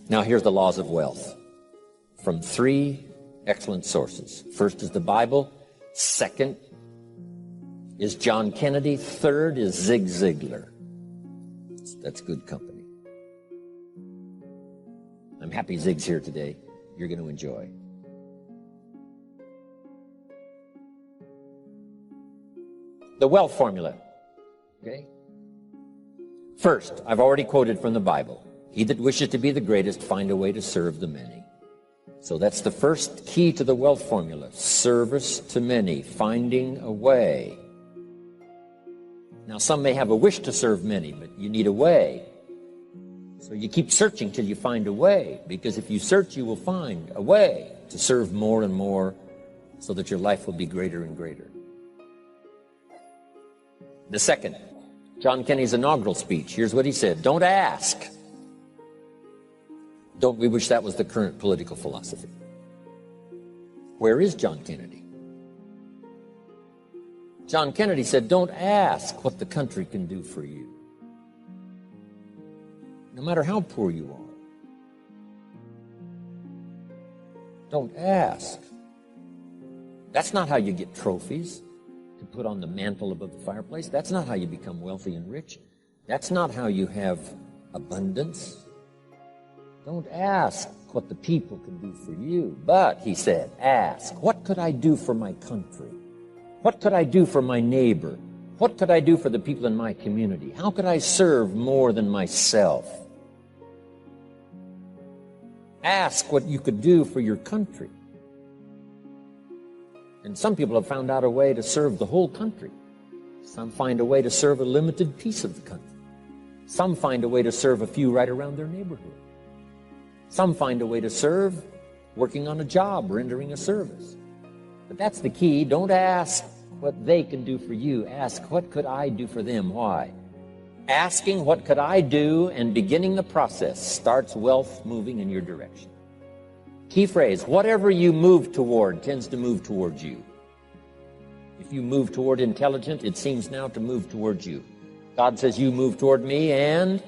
Now here's the laws of wealth from three excellent sources. First is the Bible. Second is John Kennedy. Third is Zig Ziglar. That's good company. I'm happy Zig's here today. You're going to enjoy. The wealth formula. Okay? First, I've already quoted from the Bible. He that wishes to be the greatest, find a way to serve the many. So that's the first key to the wealth formula. Service to many, finding a way. Now, some may have a wish to serve many, but you need a way. So you keep searching till you find a way, because if you search, you will find a way to serve more and more so that your life will be greater and greater. The second, John Kennedy's inaugural speech. Here's what he said. Don't ask. Don't we wish that was the current political philosophy? Where is John Kennedy? John Kennedy said, don't ask what the country can do for you. No matter how poor you are. Don't ask. That's not how you get trophies to put on the mantle above the fireplace. That's not how you become wealthy and rich. That's not how you have abundance. Don't ask what the people can do for you. But, he said, ask, what could I do for my country? What could I do for my neighbor? What could I do for the people in my community? How could I serve more than myself? Ask what you could do for your country. And some people have found out a way to serve the whole country. Some find a way to serve a limited piece of the country. Some find a way to serve a few right around their neighborhood. Some find a way to serve working on a job, rendering a service. But that's the key. Don't ask what they can do for you. Ask, what could I do for them? Why? Asking, what could I do, and beginning the process starts wealth moving in your direction. Key phrase, whatever you move toward tends to move towards you. If you move toward intelligent, it seems now to move towards you. God says, you move toward me, and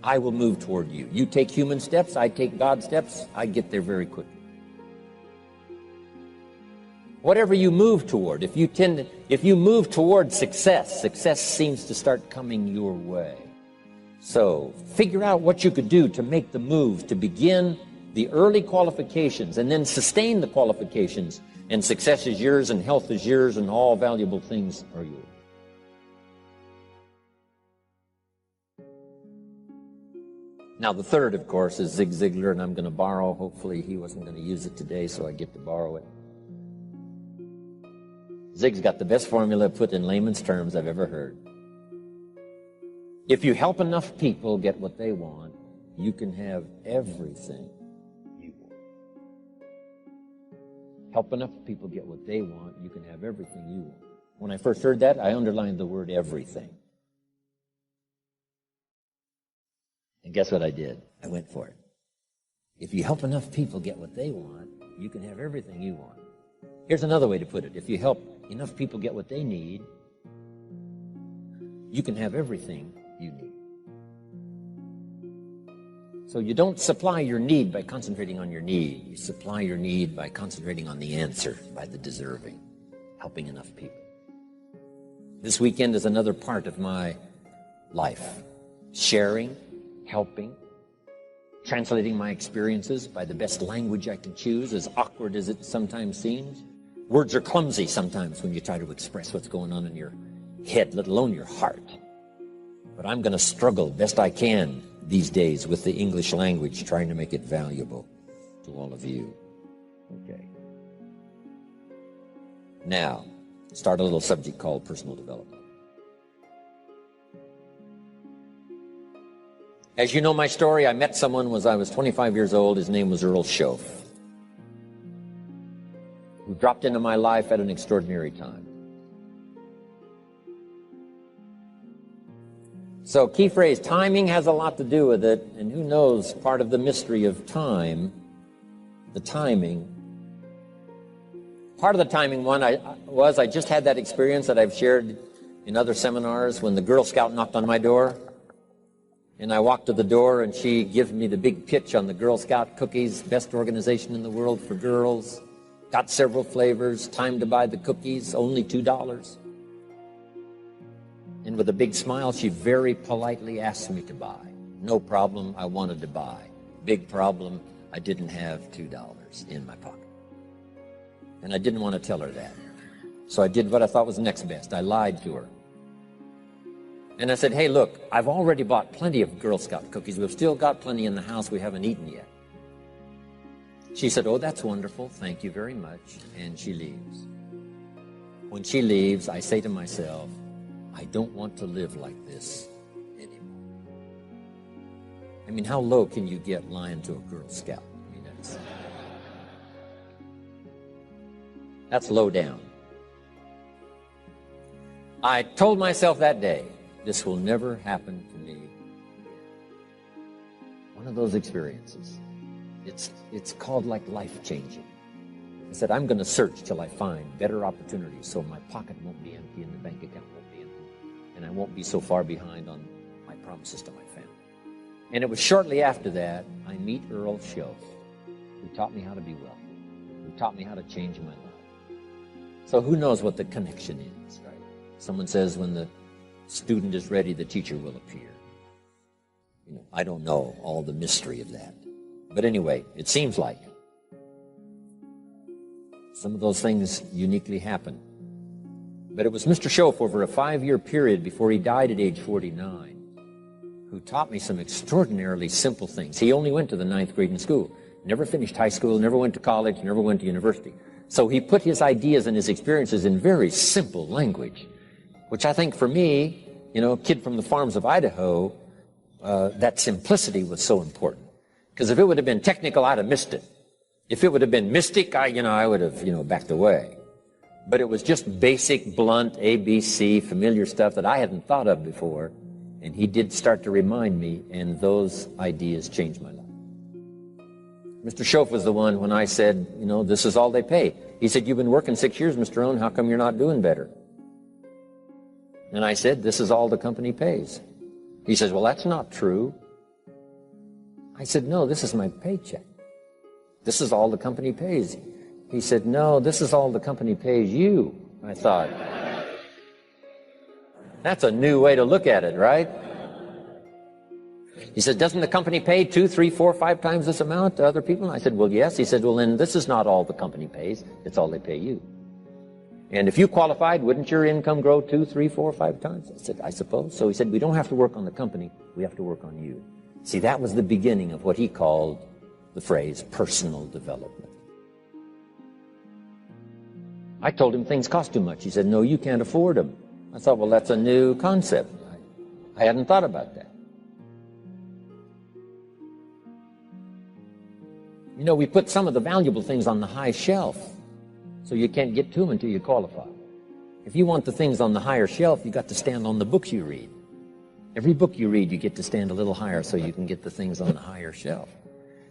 I will move toward you. You take human steps, I take God's steps, I get there very quickly. Whatever you move toward, if you move toward success, success seems to start coming your way. So, figure out what you could do to make the move, to begin the early qualifications, and then sustain the qualifications, and success is yours, and health is yours, and all valuable things are yours. Now, the third, of course, is Zig Ziglar, and I'm going to borrow. Hopefully, he wasn't going to use it today, so I get to borrow it. Zig's got the best formula put in layman's terms I've ever heard. If you help enough people get what they want, you can have everything you want. Help enough people get what they want, you can have everything you want. When I first heard that, I underlined the word everything. And guess what I did? I went for it. If you help enough people get what they want, you can have everything you want. Here's another way to put it. If you help enough people get what they need, you can have everything you need. So you don't supply your need by concentrating on your need. You supply your need by concentrating on the answer, by the deserving, helping enough people. This weekend is another part of my life. Sharing, helping, translating my experiences by the best language I can choose, as awkward as it sometimes seems. Words are clumsy sometimes when you try to express what's going on in your head, let alone your heart. But I'm going to struggle best I can these days with the English language, trying to make it valuable to all of you. Okay. Now, start a little subject called personal development. As you know my story, I met someone when I was 25 years old. His name was Earl Schoaf, who dropped into my life at an extraordinary time. So, key phrase, timing has a lot to do with it, and who knows, part of the mystery of time, the timing. Part of the timing one I just had that experience that I've shared in other seminars when the Girl Scout knocked on my door. And I walked to the door, and she gives me the big pitch on the Girl Scout cookies, best organization in the world for girls. Got several flavors, time to buy the cookies, only $2. And with a big smile, she very politely asked me to buy. No problem, I wanted to buy. Big problem, I didn't have $2 in my pocket. And I didn't want to tell her that. So I did what I thought was next best. I lied to her. And I said, hey, look, I've already bought plenty of Girl Scout cookies. We've still got plenty in the house we haven't eaten yet. She said, oh, that's wonderful. Thank you very much. And she leaves. When she leaves, I say to myself, I don't want to live like this anymore. I mean, how low can you get lying to a Girl Scout? I mean, that's low down. I told myself that day, this will never happen to me. One of those experiences. It's called like life-changing. I said, I'm going to search till I find better opportunities so my pocket won't be empty and the bank account won't be empty, and I won't be so far behind on my promises to my family. And it was shortly after that I meet Earl Schoaf, who taught me how to be wealthy, who taught me how to change my life. So who knows what the connection is, right? Someone says when the student is ready, the teacher will appear. You know, I don't know all the mystery of that. But anyway, it seems like some of those things uniquely happen. But it was Mr. Schoaf over a 5-year period before he died at age 49 who taught me some extraordinarily simple things. He only went to the 9th grade in school, never finished high school, never went to college, never went to university. So he put his ideas and his experiences in very simple language, which I think for me, you know, a kid from the farms of Idaho, that simplicity was so important. Because if it would have been technical, I'd have missed it. If it would have been mystic, I would have, backed away. But it was just basic, blunt, ABC, familiar stuff that I hadn't thought of before. And he did start to remind me, and those ideas changed my life. Mr. Schoaf was the one when I said, this is all they pay. He said, you've been working 6 years, Mr. Rohn, how come you're not doing better? And I said, this is all the company pays. He says, well, that's not true. I said, no, this is my paycheck. This is all the company pays. He said, no, this is all the company pays you. I thought, that's a new way to look at it, right? He said, doesn't the company pay 2, 3, 4, 5 times this amount to other people? And I said, well, yes. He said, well, then this is not all the company pays. It's all they pay you. And if you qualified, wouldn't your income grow 2, 3, 4, 5 times? I said, I suppose. So he said, we don't have to work on the company. We have to work on you. See, that was the beginning of what he called the phrase personal development. I told him things cost too much. He said, no, you can't afford them. I thought, well, that's a new concept. I hadn't thought about that. We put some of the valuable things on the high shelf, so you can't get to them until you qualify. If you want the things on the higher shelf, you got to stand on the books you read. Every book you read, you get to stand a little higher so you can get the things on the higher shelf.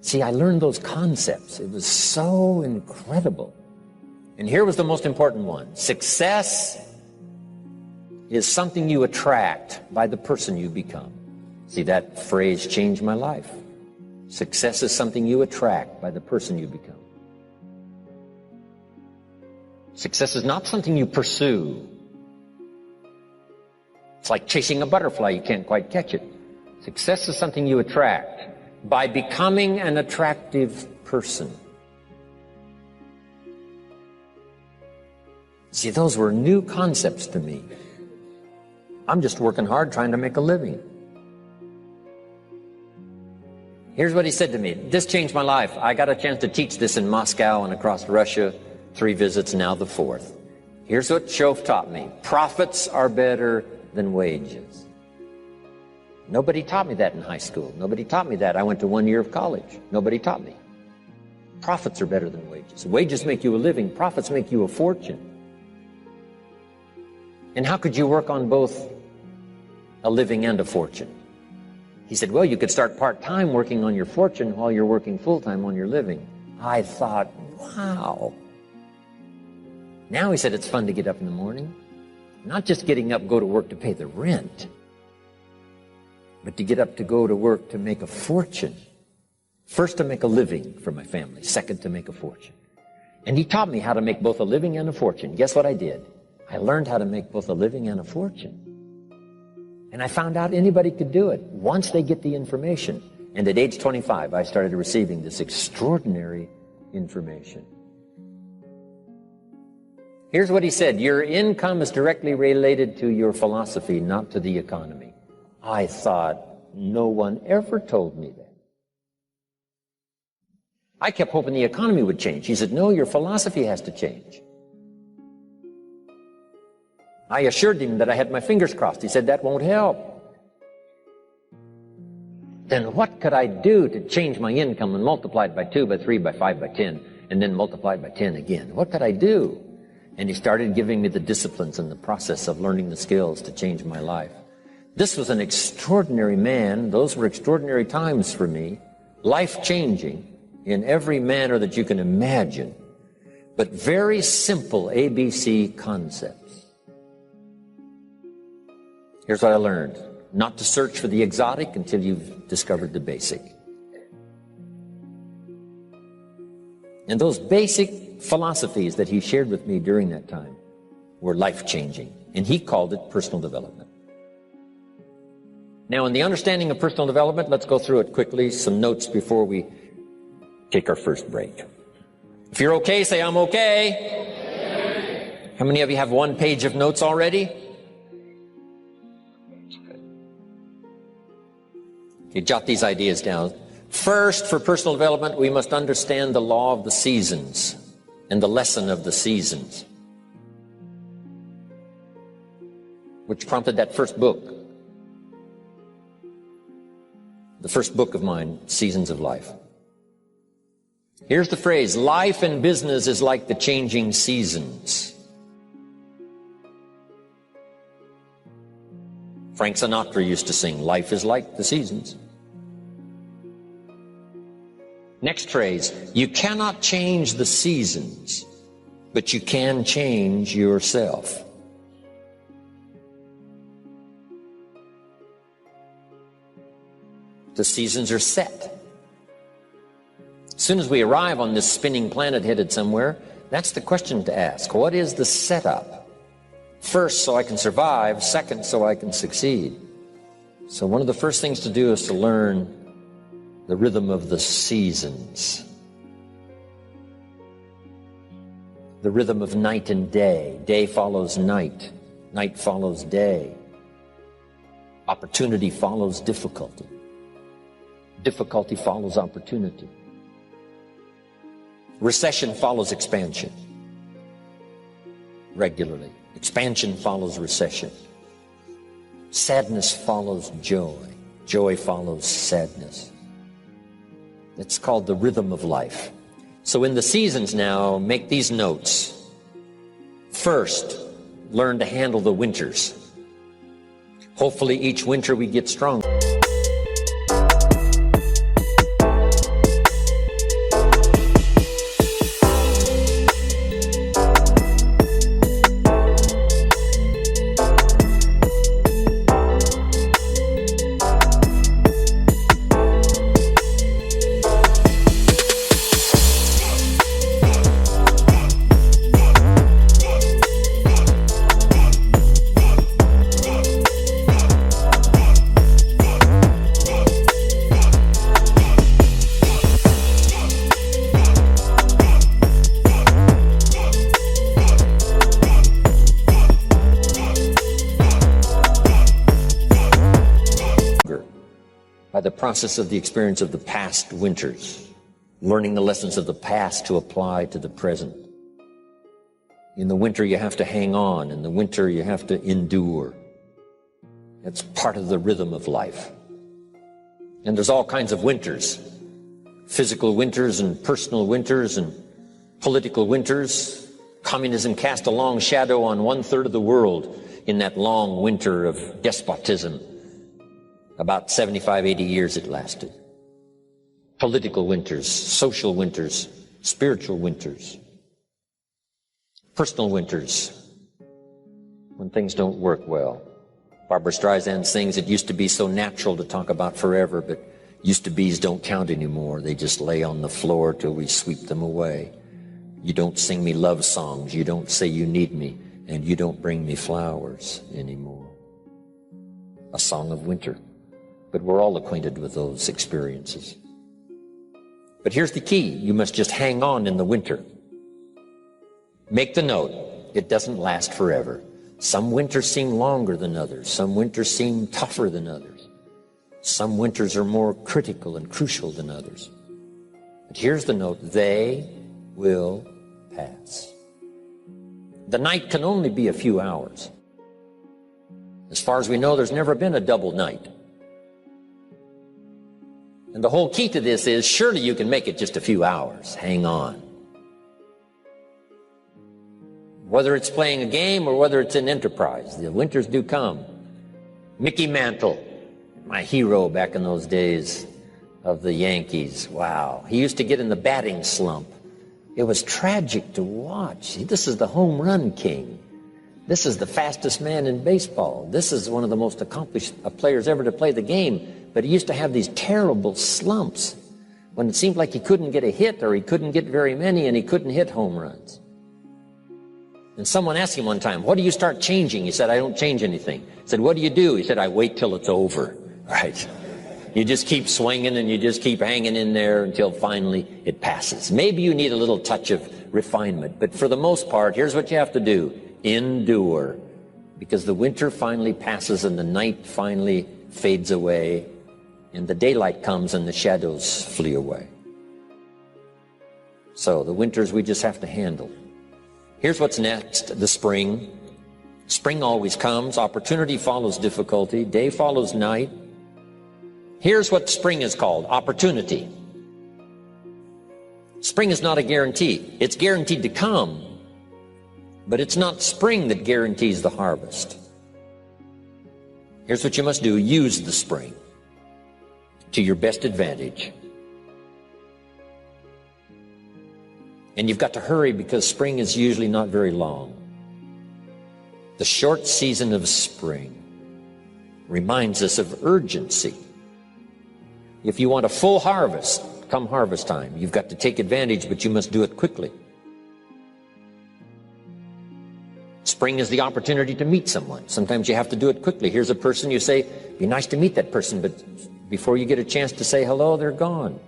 See, I learned those concepts. It was so incredible. And here was the most important one. Success is something you attract by the person you become. See, that phrase changed my life. Success is something you attract by the person you become. Success is not something you pursue. It's like chasing a butterfly. You can't quite catch it. Success is something you attract by becoming an attractive person. See, those were new concepts to me. I'm just working hard trying to make a living. Here's what he said to me. This changed my life. I got a chance to teach this in Moscow and across Russia. 3 visits, now the 4th. Here's what Schoaf taught me. Profits are better than wages. Nobody taught me that in high school. Nobody taught me that. I went to 1 year of college. Nobody taught me. Profits are better than wages. Wages make you a living. Profits make you a fortune. And how could you work on both a living and a fortune? He said, well, you could start part-time working on your fortune while you're working full-time on your living. I thought, wow. Now, he said, it's fun to get up in the morning. Not just getting up, go to work to pay the rent. but to get up to go to work to make a fortune. First, to make a living for my family. Second, to make a fortune. And he taught me how to make both a living and a fortune. Guess what I did? I learned how to make both a living and a fortune. And I found out anybody could do it once they get the information. And at age 25, I started receiving this extraordinary information. Here's what he said: your income is directly related to your philosophy, not to the economy. I thought, no one ever told me that. I kept hoping the economy would change. He said, no, your philosophy has to change. I assured him that I had my fingers crossed. He said, that won't help. Then what could I do to change my income and multiply it by 2, by 3, by 5, by 10, and then multiply it by 10 again? What could I do? And he started giving me the disciplines and the process of learning the skills to change my life. This was an extraordinary man. Those were extraordinary times for me, life-changing in every manner that you can imagine, but very simple ABC concepts. Here's what I learned: not to search for the exotic until you've discovered the basic. And those basic philosophies that he shared with me during that time were life-changing, and he called it personal development. Now, in the understanding of personal development, let's go through it quickly, some notes before we take our first break. If you're okay, say, I'm okay. How many of you have one page of notes already? You jot these ideas down. First, for personal development, we must understand the law of the seasons and the lesson of the seasons, which prompted that first book. The first book of mine, Seasons of Life. Here's the phrase: life in business is like the changing seasons. Frank Sinatra used to sing, life is like the seasons. Next phrase: you cannot change the seasons, but you can change yourself. The seasons are set. As soon as we arrive on this spinning planet headed somewhere, that's the question to ask. What is the setup? First, so I can survive. Second, so I can succeed. So one of the first things to do is to learn the rhythm of the seasons. The rhythm of night and day. Day follows night. Night follows day. Opportunity follows difficulty. Difficulty follows opportunity. Recession follows expansion. Regularly. Expansion follows recession. Sadness follows joy. Joy follows sadness. It's called the rhythm of life. So in the seasons now, make these notes. First, learn to handle the winters. Hopefully each winter we get stronger. By the process of the experience of the past winters, learning the lessons of the past to apply to the present. In the winter you have to hang on. In the winter you have to endure. It's part of the rhythm of life. And there's all kinds of winters. Physical winters and personal winters and political winters. Communism cast a long shadow on 1/3 of the world in that long winter of despotism. About 75, 80 years it lasted. Political winters, social winters, spiritual winters, personal winters, when things don't work well, Barbra Streisand sings, it used to be so natural to talk about forever, but used to be's don't count anymore. They just lay on the floor till we sweep them away. You don't sing me love songs, you don't say you need me, and you don't bring me flowers anymore. A song of winter. But we're all acquainted with those experiences. But here's the key. You must just hang on in the winter. Make the note. It doesn't last forever. Some winters seem longer than others. Some winters seem tougher than others. Some winters are more critical and crucial than others. But here's the note. They will pass. The night can only be a few hours. As far as we know, there's never been a double night. And the whole key to this is, surely you can make it just a few hours. Hang on. Whether it's playing a game or whether it's an enterprise, the winters do come. Mickey Mantle, my hero back in those days of the Yankees. Wow. He used to get in the batting slump. It was tragic to watch. This is the home run king. This is the fastest man in baseball. This is one of the most accomplished players ever to play the game. But he used to have these terrible slumps when it seemed like he couldn't get a hit or he couldn't get very many and he couldn't hit home runs. And someone asked him one time, what do you start changing? He said, I don't change anything. He said, what do you do? He said, I wait till it's over. Right? You just keep swinging and you just keep hanging in there until finally it passes. Maybe you need a little touch of refinement, but for the most part, here's what you have to do. Endure. Because the winter finally passes and the night finally fades away and the daylight comes and the shadows flee away. So the winters we just have to handle. Here's what's next, the spring. Spring always comes. Opportunity follows difficulty. Day follows night. Here's what spring is called, opportunity. Spring is not a guarantee. It's guaranteed to come, but it's not spring that guarantees the harvest. Here's what you must do. Use the spring to your best advantage. And you've got to hurry because spring is usually not very long. The short season of spring reminds us of urgency. If you want a full harvest, come harvest time, you've got to take advantage, but you must do it quickly. Spring is the opportunity to meet someone. Sometimes you have to do it quickly. Here's a person, you say, be nice to meet that person, but before you get a chance to say hello, they're gone.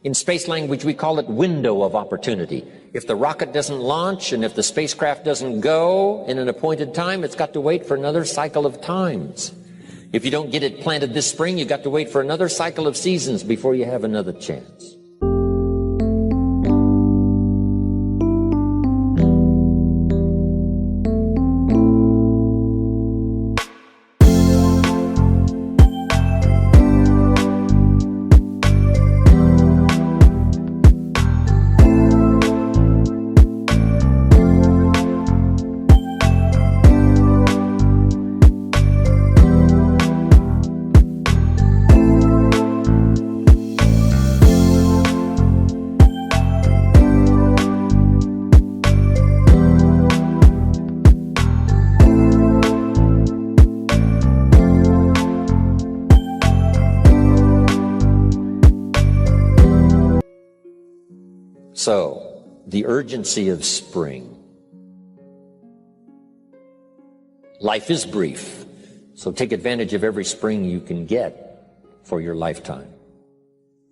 In space language, we call it window of opportunity. If the rocket doesn't launch and if the spacecraft doesn't go in an appointed time, it's got to wait for another cycle of times. If you don't get it planted this spring, you've got to wait for another cycle of seasons before you have another chance. So, the urgency of spring. Life is brief, so take advantage of every spring you can get for your lifetime.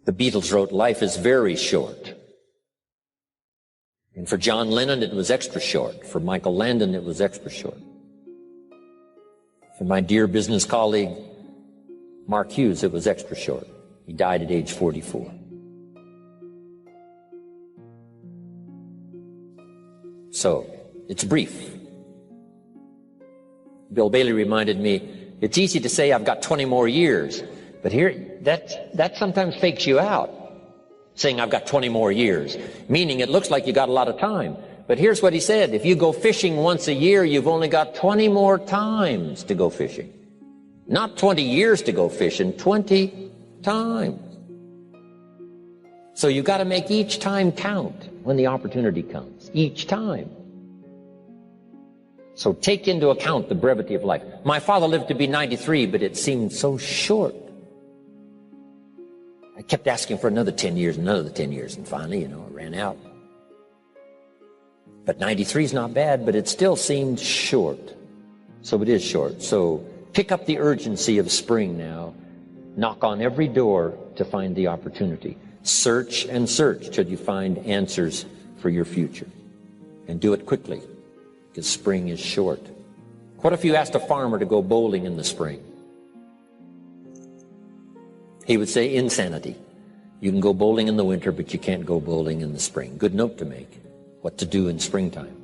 The Beatles wrote, life is very short. And for John Lennon, it was extra short. For Michael Landon, it was extra short. For my dear business colleague, Mark Hughes, it was extra short. He died at age 44. So, it's brief. Bill Bailey reminded me, it's easy to say I've got 20 more years, but here, that sometimes fakes you out, saying I've got 20 more years, meaning it looks like you got a lot of time. But here's what he said, if you go fishing once a year, you've only got 20 more times to go fishing. Not 20 years to go fishing, 20 times. So you've got to make each time count when the opportunity comes. Each time. So take into account the brevity of life. My father lived to be 93, but it seemed so short. I kept asking for another 10 years, another 10 years, and finally, it ran out. But 93 is not bad, but it still seemed short. So it is short. So pick up the urgency of spring now. Knock on every door to find the opportunity. Search and search till you find answers for your future. And do it quickly, because spring is short. What if you asked a farmer to go bowling in the spring? He would say, insanity. You can go bowling in the winter, but you can't go bowling in the spring. Good note to make. What to do in springtime.